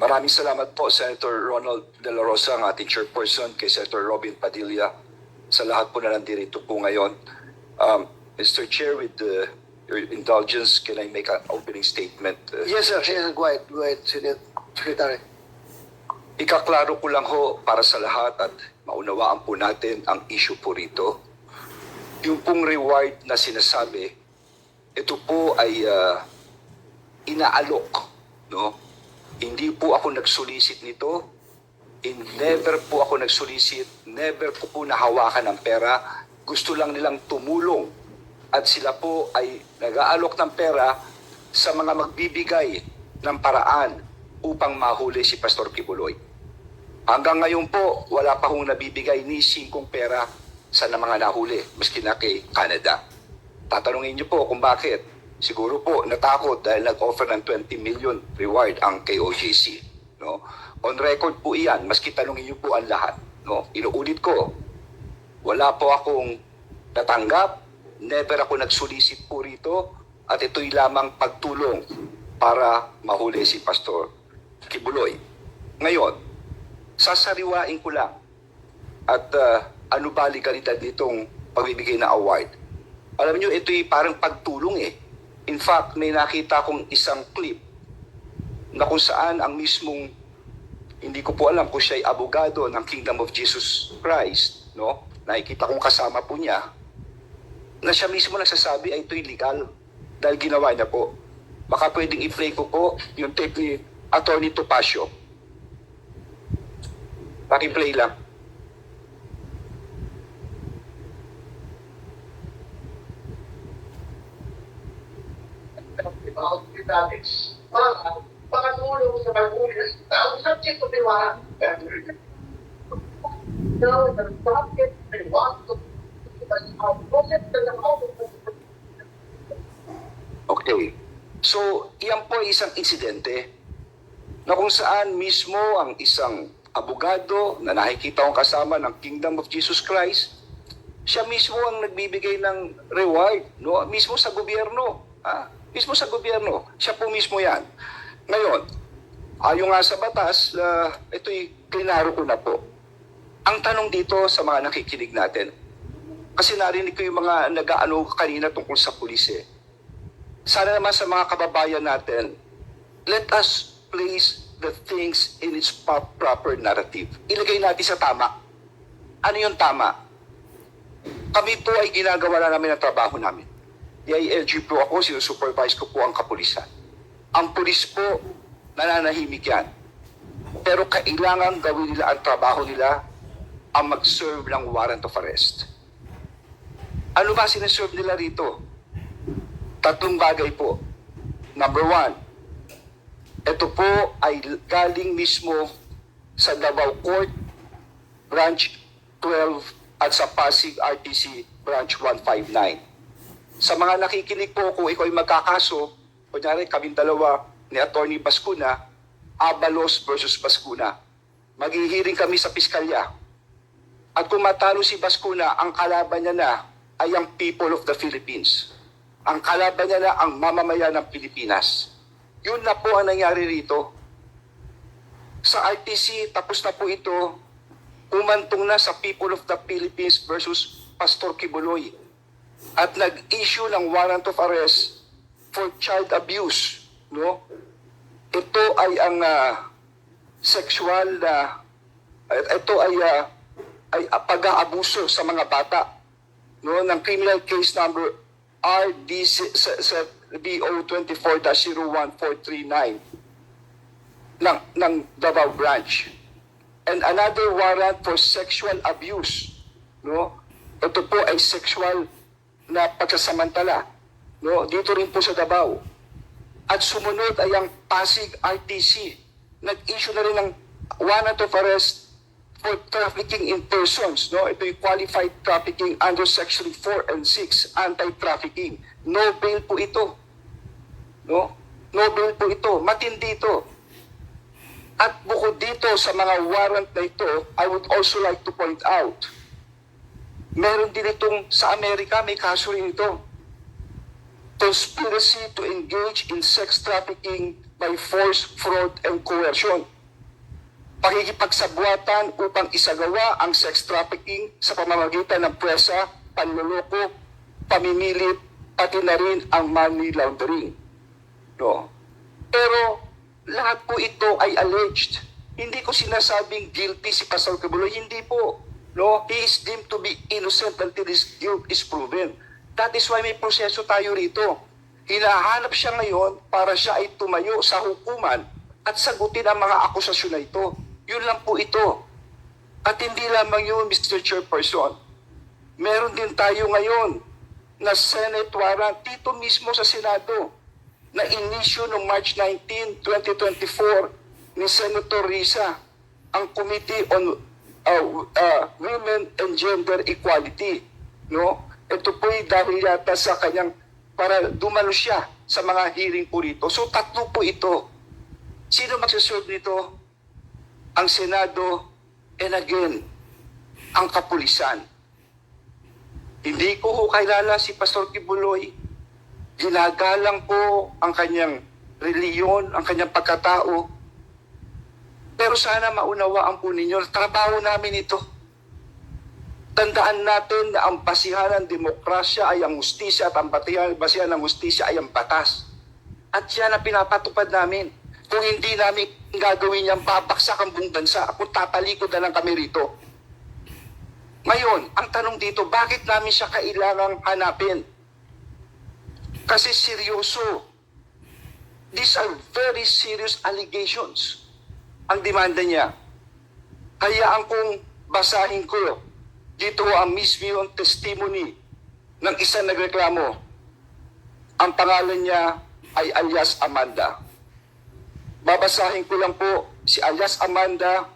Maraming salamat po, Senator Ronald De La Rosa, ang ating chairperson, kay Senator Robin Padilla, sa lahat po na nandito po ngayon. Mr. Chair, with your indulgence, can I make an opening statement? Yes, sir. Yes, go ahead, Secretary. Ikaklaro ko lang ho para sa lahat at maunawaan po natin ang issue po rito. Yung pong reward na sinasabi, ito po ay inaalok, no? Hindi po ako nagsolicit nito. Never po ako nagsolicit. Never po nahawakan ng pera. Gusto lang nilang tumulong. At sila po ay nag-aalok ng pera sa mga magbibigay ng paraan upang mahuli si Pastor Kibuloy. Hanggang ngayon po, wala pa hong nabibigay ni singkong pera sa mga nahuli, maski na kay Canada. Tatanungin niyo po kung bakit. Siguro po natakot dahil nag-offer ng 20 million reward ang KOJC. No? On record po iyan, maski tanungin niyo po ang lahat. No? Inuulit ko, wala po akong natanggap, never ako nagsolicit po rito, at ito'y lamang pagtulong para mahuli si Pastor Kibuloy. Ngayon, sasariwain ko lang at ano ba legalidad nitong pagbibigay na award. Alam niyo, ito'y parang pagtulong eh. In fact, may nakita akong isang clip na kung saan ang mismong, hindi ko po alam kung siya ay abogado ng Kingdom of Jesus Christ, no? Nakikita kong kasama po niya, na siya mismo nagsasabi ay ito'y legal dahil ginawa niya po. Baka pwedeng i-play ko po yung tape ni Attorney Topacio. Paki-play lang. About the topics. Pakatulong sa pag-ulis. Ang subject of the one, now the topic I want to Okay. So, iyan po ay isang insidente na kung saan mismo ang isang abogado na nakikita kong kasama ng Kingdom of Jesus Christ, siya mismo ang nagbibigay ng reward, no? Mismo sa gobyerno. Mismo sa gobyerno. Siya po mismo yan. Ngayon, ayon nga sa batas, ito'y klinaro ko na po. Ang tanong dito sa mga nakikinig natin, kasi narinig ko yung mga nag-aano kanina tungkol sa pulis eh. Sana naman sa mga kababayan natin, let us place the things in its proper narrative. Ilagay natin sa tama. Ano yung tama? Kami po ay ginagawa na namin ang trabaho namin. DILG po ako, sinusupervise ko po ang kapulisan. Ang pulis po, nananahimik yan. Pero kailangan gawin nila ang trabaho nila, ang mag-serve ng warrant of arrest. Ano ba sinaserve nila rito? 3 bagay po. Number 1, ito po ay galing mismo sa Davao Court, Branch 12 at sa Pasig RTC Branch 159. Sa mga nakikinig po, kung ikaw ay magkakaso, kunyari kaming dalawa ni Attorney Bascuna, Abalos versus Bascuna, maghihiring kami sa piskalya. At kung matalo si Bascuna, ang kalaban niya na ay ang people of the Philippines. Ang kalaban niya na ang mamamayan ng Pilipinas. Yun na po ang nangyari rito. Sa RTC, tapos na po ito, umantong na sa people of the Philippines versus Pastor Kibuloy. At nag-issue ng warrant of arrest for child abuse, no? Ito ay ang sexual na ito ay pag-aabuso sa mga bata, no, ng criminal case number RDO 24-01439 ng Davao Branch. And another warrant for sexual abuse, no? Ito po ay sexual na pagsasamantala, no? Dito rin po sa Davao. At sumunod ay ang Pasig RTC. Nag-issue na rin ng warrant of arrest for trafficking in persons, no? Ito yung qualified trafficking under section 4 and 6, anti-trafficking. No bail po ito. No? No bail po ito. Matindi ito. At bukod dito sa mga warrant na ito, I would also like to point out, meron din itong sa Amerika, may kaso rin ito. Conspiracy to engage in sex trafficking by force, fraud, and coercion. Pakikipagsabuatan upang isagawa ang sex trafficking sa pamamagitan ng presa, panloloko, pamimilit, pati na rin ang money laundering. No? Pero lahat po ito ay alleged. Hindi ko sinasabing guilty si Pastor Kibuloy, hindi po. No? He is deemed to be innocent until his guilt is proven. That is why may proseso tayo rito. Hinahanap siya ngayon para siya ay tumayo sa hukuman at sagutin ang mga akusasyon na ito. Yun lang po ito. At hindi lamang yun, Mr. Chairperson. Meron din tayo ngayon na Senate warrant dito mismo sa Senado na inisyu noong March 19, 2024 ni Senator Risa ang Committee on Women and Gender Equality. No? Ito po'y dahil yata sa kanyang para dumalo siya sa mga hearing po rito. So tatlo po ito. Sino magsaserve nito? Ang Senado and again, ang kapulisan. Hindi ko ho kilala si Pastor Kibuloy. Ginagalang ko ang kanyang reliyon, ang kanyang pagkatao. Pero sana maunawaan po ninyo, trabaho namin ito. Tandaan natin na ang basihan ng demokrasya ay ang hustisya at ang basihan ng hustisya ay ang batas. At yan ang pinapatupad namin. Kung hindi namin gagawin yan, babaksak ang buong bansa. Kung tatalikod na lang kami rito. Ngayon, ang tanong dito, bakit namin siya kailangang hanapin? Kasi seryoso. These are very serious allegations. Ang demanda niya. Hayaan kong basahin ko. Dito ang mismo yung testimony ng isang nagreklamo. Ang pangalan niya ay alias Amanda. Babasahin ko lang po, si alias Amanda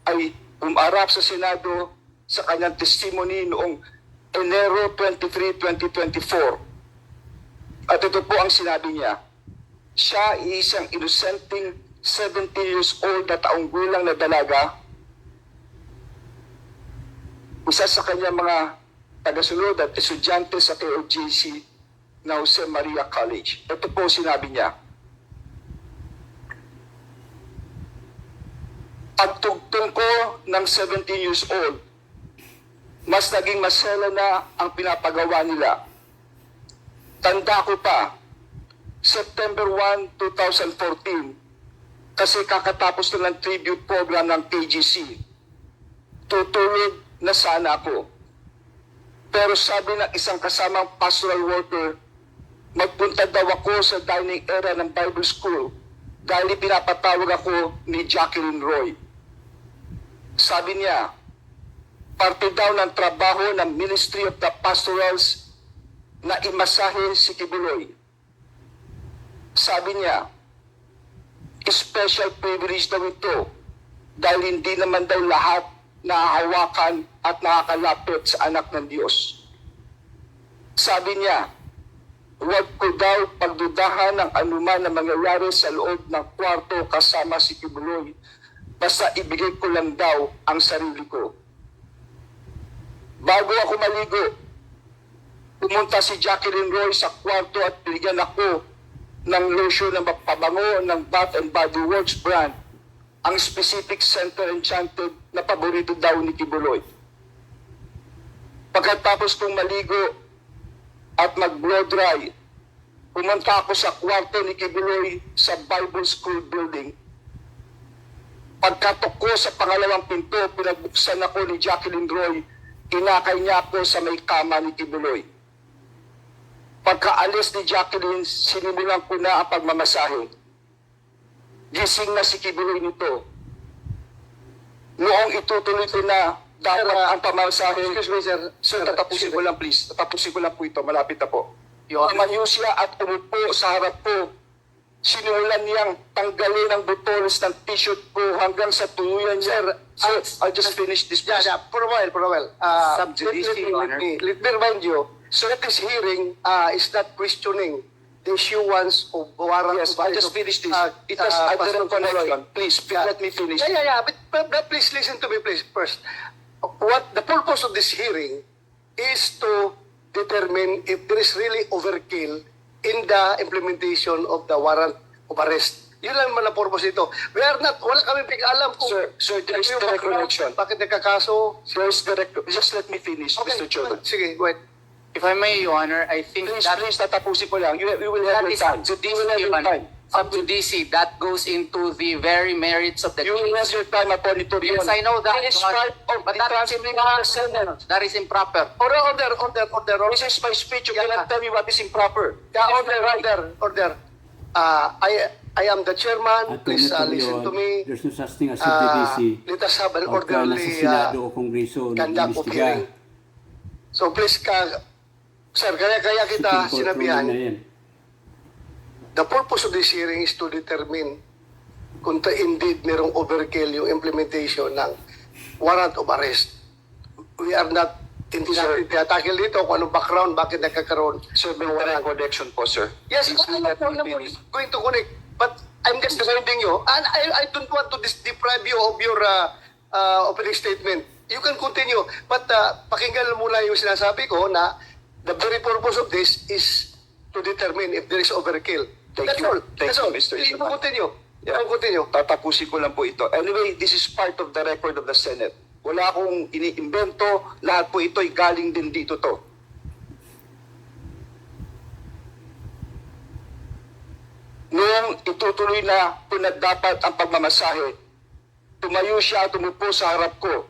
ay umarap sa Senado sa kanyang testimony noong Enero 23, 2024. At ito po ang sinabi niya. Siya ay isang innocenting 17 years old na taong gulang na dalaga. Isa sa kanyang mga tagasunod at estudyante sa KOJC na Jose Maria College. Ito po sinabi niya. Pagtugtong ko ng 17 years old, mas naging masela na ang pinapagawa nila. Tanda ko pa, September 1, 2014, kasi kakatapos na ng tribute program ng KGC. Tutulog na sana ako. Pero sabi ng isang kasamang pastoral worker, magpunta daw ako sa dining area ng Bible School dahil pinapatawag ako ni Jacqueline Roy. Sabi niya, parte daw ng trabaho ng Ministry of the Pastorals na imasahe si Kibuloy. Sabi niya, special privilege daw ito dahil hindi naman daw lahat nahahawakan at nakakalapit sa anak ng Diyos. Sabi niya, huwag ko daw pagdudahan ng anuman na mangyayari sa loob ng kwarto kasama si Kibuloy, basta ibigay ko lang daw ang sarili ko. Bago ako maligo, pumunta si Jacqueline Roy sa kwarto at binigyan ako ng lotion na mapabango ng Bath and Body Works brand, ang specific Center Enchanted na paborito daw ni Kibuloy. Pagkatapos kong maligo at mag-blow dry, pumunta ako sa kwarto ni Kibuloy sa Bible School building. Pagkatok ko sa pangalawang pinto, pinagbuksan ako ni Jacqueline Roy, inakay niya ako sa may kama ni Kibuloy. Pagkaalis ni Jacqueline, sinimulan ko na ang pagmamasahe. Gising na si Kibuloy nito. Noong itutuloy ko na dapat ang pamamasahe. Excuse me, sir. Sir, tatapusin ko lang please. Tatapusin ko lang po ito. Malapit na po. Your Honor. Tumayo siya at umupo sa harap ko. Sinulan niyang tanggalin ang butones ng t-shirt ko hanggang sa tuluyan niya. Sir, I'll just finish this. Yeah, yeah, for a while. Sub judice, Your Honor. Let me remind you, so that this hearing is not questioning the issuance of warrant. Yes, I'll just finish this. It has a direct connection. Please, let me finish. Yeah. But please listen to me, please, first. What the purpose of this hearing is to determine if there is really overkill in the implementation of the warrant of arrest. Yun lang naman ang purpose ito. Wala kami pag-alam kung Sir, there is yung the background, recollection. bakit nagkakaso. There's the just let me finish, Okay, Mr. Chairman. sige, go ahead. If I may, Your Honor, I think Please, that please, tatapusin ko lang. You will have that your is time. sub You will have judice, your time. sub judice. That goes into the very merits of the You will have case. your time, Attorney Torion. Yes, I know that, It is Your Honor. part of But the that is transcript of the Senate. That is improper. Order. This is my speech. You Yeah. cannot tell me what is improper. Order. I am the chairman. Please listen to me. There's no such thing as Uh, subjudice. let us have an Pagka nasa orderly Senado o Kongreso, conduct of hearing. nag-imbestiga. So please, sir, kaya kita Supreme Court ruling na sinabihan, yan. the purpose of this hearing is to determine kung indeed merong overkill yung implementation ng warrant of arrest. We are not, hindi natin tinatakil dito kung anong background, bakit nagkakaroon. Sir, may recollection po, sir. Yes, Please I'm let me finish. going to connect, but I'm just defending you, and I don't want to deprive you of your opening statement. You can continue, but pakinggan muna yung sinasabi ko na the very purpose of this is to determine if there is overkill. Thank That's you. all. Thank That's you, all. Mr. You Chairman. can continue. You Yeah. can continue. Tatapusin ko lang po ito. Anyway, this is part of the record of the Senate. Wala akong iniimbento. Lahat po ito'y galing din dito to. Noong itutuloy na pinagdapat ang pagmamasahe, tumayo siya at tumupo sa harap ko.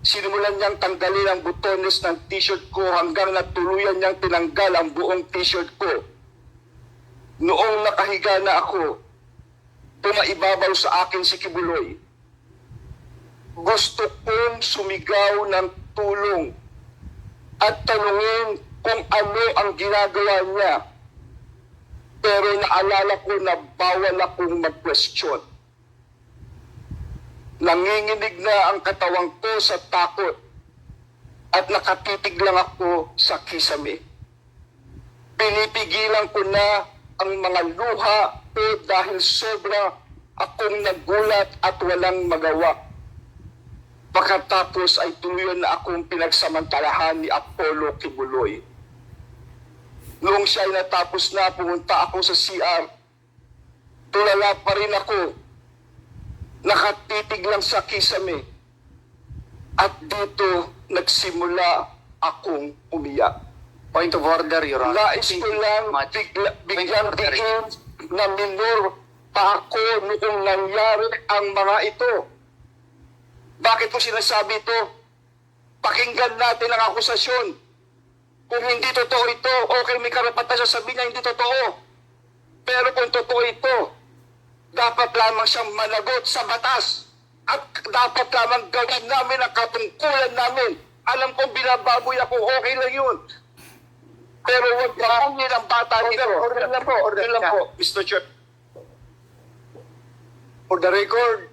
Sinimulan niyang tanggalin ang butones ng t-shirt ko hanggang natuluyan niyang tinanggal ang buong t-shirt ko. Noong nakahiga na ako, pumaibabaw sa akin si Kibuloy. Gusto kong sumigaw ng tulong at tanungin kung ano ang ginagawa niya. Pero naalala ko na bawal akong mag-question. Nanginginig na ang katawang ko sa takot at nakatitig lang ako sa kisame. Pinipigilan ko na ang mga luha ko dahil sobra akong nagulat at walang magawa. Pagkatapos ay tuluyan na akong pinagsamantalahan ni Apollo Kibuloy. Noong siya ay natapos na, pumunta ako sa CR. Tulala pa rin ako. Nakatitig lang sa kisame. At dito nagsimula akong umiyak. Point of order, Your Honor. Nais ko lang biglang diin na minor pa ako noong nangyari ang mga ito. Bakit ko sinasabi ito? Pakinggan natin ang akusasyon. Kung hindi totoo ito, okay, may karapatan siya sabihin niya hindi totoo. Pero kung totoo ito, dapat lamang siyang managot sa batas. At dapat lamang gawin namin ang katungkulan namin. Alam kong binababoy ako, okay lang yun. Pero huwag bahangin ang bata nito. Order lang po, order Yun lang lang. po, Mr. Chair. For the record,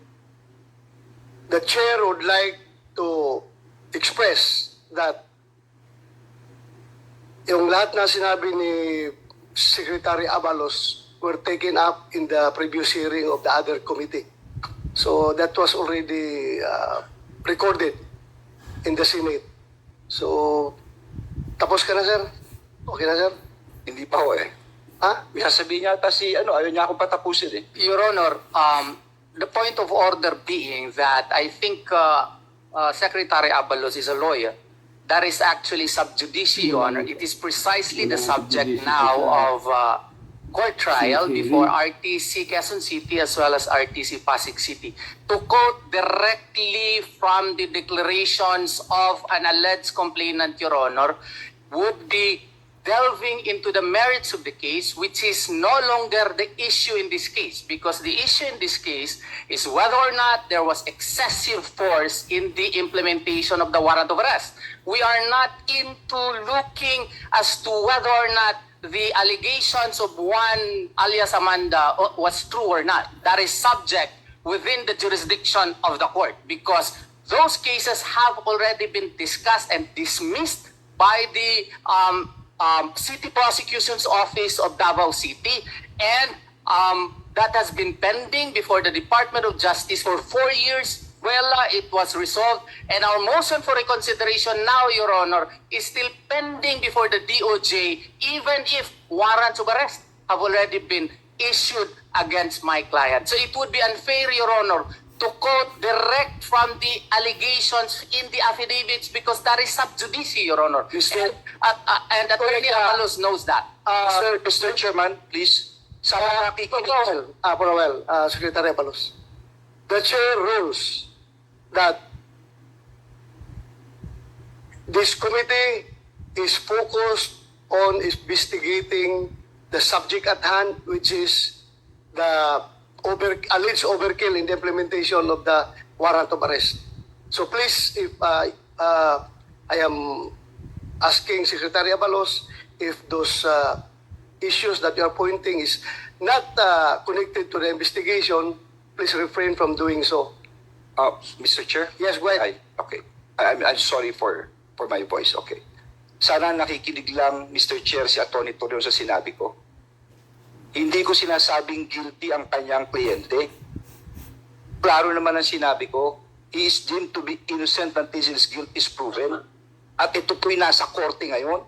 the chair would like to express that yung lahat na sinabi ni Secretary Abalos were taken up in the previous hearing of the other committee. So that was already recorded in the Senate. So, tapos ka na, sir? Okay na, sir? Hindi pa ho eh. Ha? May sasabihin niya ata si, ayaw niya akong patapusin eh. Your Honor, the point of order being that I think Secretary Abalos is a lawyer. That is actually sub judice, Your Honor. It is precisely the subject now of court trial before RTC Quezon City as well as RTC Pasig City. To quote directly from the declarations of an alleged complainant, Your Honor, would be delving into the merits of the case, which is no longer the issue in this case, because the issue in this case is whether or not there was excessive force in the implementation of the warrant of arrest. We are not into looking as to whether or not the allegations of one alias Amanda was true or not. That is subject within the jurisdiction of the court, because those cases have already been discussed and dismissed by the City Prosecution's Office of Davao City, and that has been pending before the Department of Justice for 4 years. Well, it was resolved, and our motion for reconsideration now, Your Honor, is still pending before the DOJ, even if warrants of arrest have already been issued against my client. So it would be unfair, Your Honor, to quote direct from the allegations in the affidavits because that is sub judice, Your Honor. And Attorney Avalos knows that. Mr. Chairman, please. Sana nakikinig. Powell, Secretary Abalos. The chair rules that this committee is focused on investigating the subject at hand, which is the alleged overkill in the implementation of the warrant of arrest. So please, if I am asking Secretary Abalos if those issues that you are pointing is not connected to the investigation, please refrain from doing so. Mr. Chair? Yes, go ahead. Okay. I'm sorry for my voice. Okay. Sana nakikinig lang, Mr. Chair, si Atty. Torreon sa sinabi ko. Hindi ko sinasabing guilty ang kanyang kliyente. Klaro naman ang sinabi ko, he is deemed to be innocent until his guilt is proven. At ito po'y nasa korte ngayon.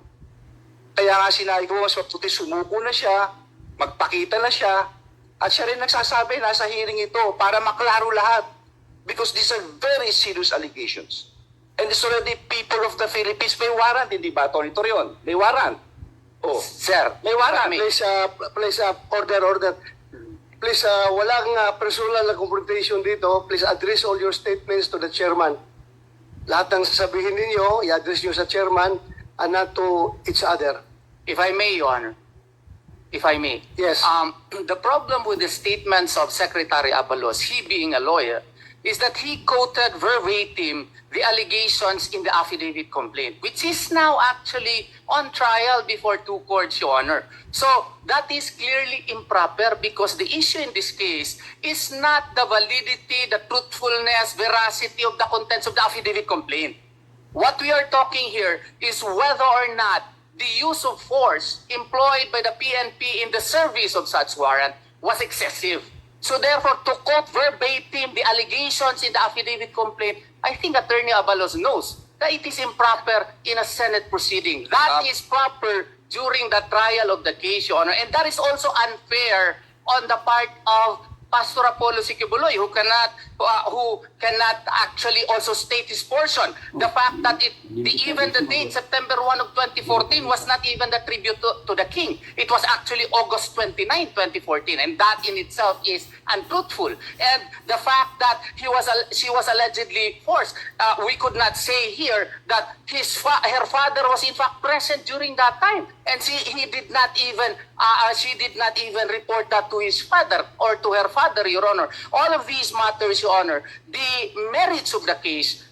Kaya nga sinabi ko, mas mabuti sumuko na siya, magpakita na siya, at siya rin nagsasabi, nasa hearing ito, para maklaro lahat. Because these are very serious allegations. And it's already people of the Philippines may warrant, hindi ba, Atty. Torreon? May warrant. Oh, Sir, may warrant. Please, order. Please, walang personal na confrontation dito. Please address all your statements to the chairman. Lahat ng sasabihin ninyo, i-address nyo sa chairman and not to each other. if I may, Your Honor, if I may. Yes. The problem with the statements of Secretary Abalos, he being a lawyer, is that he quoted verbatim the allegations in the affidavit complaint, which is now actually on trial before two courts, Your Honor. So that is clearly improper because the issue in this case is not the validity, the truthfulness, veracity of the contents of the affidavit complaint. What we are talking here is whether or not the use of force employed by the PNP in the service of such warrant was excessive. So therefore, to quote verbatim the allegations in the affidavit complaint, I think Attorney Abalos knows that it is improper in a Senate proceeding. That is proper during the trial of the case, Your Honor. And that is also unfair on the part of Pastor Apollo Sikibuloy, who cannot actually also state his portion. The fact that even the date, September 1 of 2014, was not even the tribute to the king. It was actually August 29, 2014, and that in itself is untruthful. And the fact that she was allegedly forced, we could not say here that her father was in fact present during that time, and she did not even report that to his father or to her father, Your Honor. All of these matters, Your Honor, the merits of the case,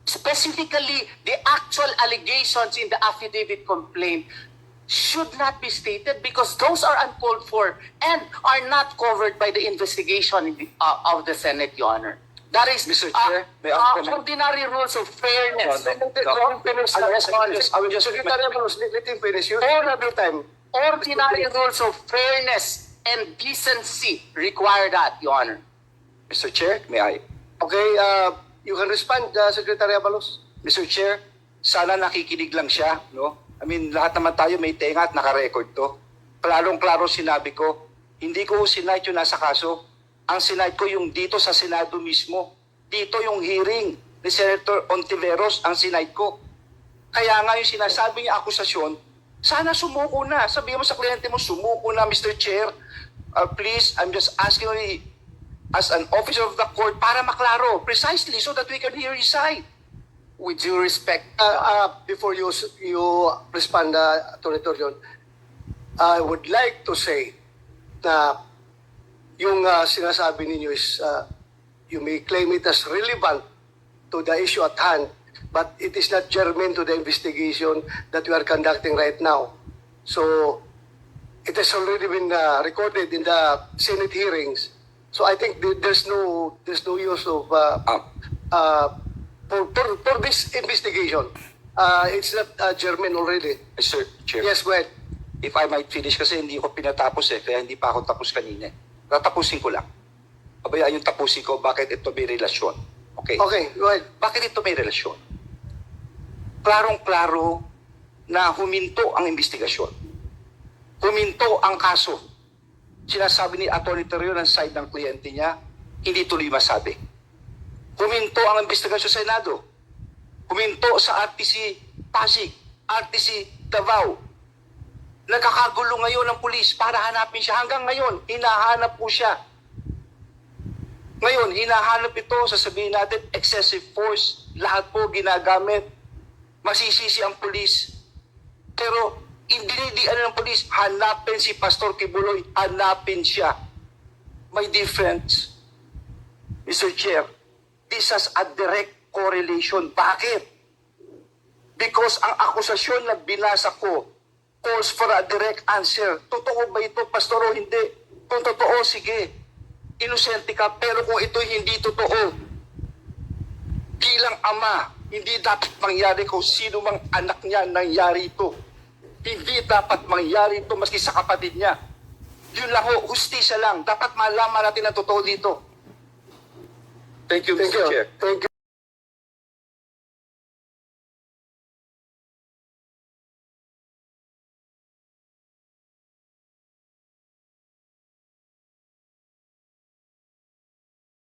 specifically the actual allegations in the affidavit complaint, should not be stated because those are uncalled for and are not covered by the investigation of the Senate, Your Honor. That is Mr. Chair, may I comment? ordinary rules of fairness. No. I will just Secretary Abalos, let him finish. You every time. Ordinary rules of fairness and decency require that, Your Honor. Mr. Chair, may I? Okay, you can respond, Secretary Abalos. Mr. Chair, sana nakikinig lang siya, no? I mean, lahat naman tayo may tenga at naka-record to. Klarong-klaro sinabi ko, hindi ko sinight yung nasa kaso. Ang sinight ko yung dito sa Senado mismo. Dito yung hearing ni Senator Ontiveros ang sinight ko. Kaya nga yung sinasabi niya akusasyon, sana sumuko na. Sabihin mo sa kliyente mo, sumuko na, Mr. Chair. Please, I'm just asking only as an officer of the court para maklaro, precisely so that we can hear his side. With due respect, Before you respond, Atty. Torreon, I would like to say na yung sinasabi ninyo is you may claim it as relevant to the issue at hand, but it is not germane to the investigation that we are conducting right now. So it has already been recorded in the Senate hearings. So I think there's no use of for this investigation. It's not germane already. Mr. Chair, Yes, go ahead. if I might finish kasi hindi ko pinatapos kaya hindi pa ako tapos kanina. Tatapusin ko lang. Abaya yung tapusin ko, bakit ito may relasyon. Okay. Okay, go ahead. Bakit ito may relasyon? Klarong-klaro na huminto ang investigasyon. Huminto ang kaso sinasabi ni Atty. Terrio ng side ng kliyente niya, hindi tuloy masabi. Huminto ang investigasyon sa Senado. Huminto sa RTC Pasig, RTC Davao. Nagkakagulo ngayon ng pulis para hanapin siya. Hanggang ngayon, hinahanap po siya. Ngayon, hinahanap ito, sasabihin natin, excessive force, lahat po ginagamit. Masisisi ang pulis. Pero, dinidian ng pulis, hanapin si Pastor Kibuloy, hanapin siya. May difference, Mr. Chair. This has a direct correlation. Bakit? Because ang akusasyon na binasa ko calls for a direct answer. Totoo ba ito, Pastor, o hindi? Kung totoo, sige. Inosente ka, pero kung ito'y hindi totoo, bilang ama, hindi dapat mangyari kung sino mang anak niya nangyari ito. Hindi dapat mangyari ito maski sa kapatid niya. Yun lang ho, hustisya lang. Dapat malaman natin ang totoo dito. Thank you, Mr. Chair. Thank you.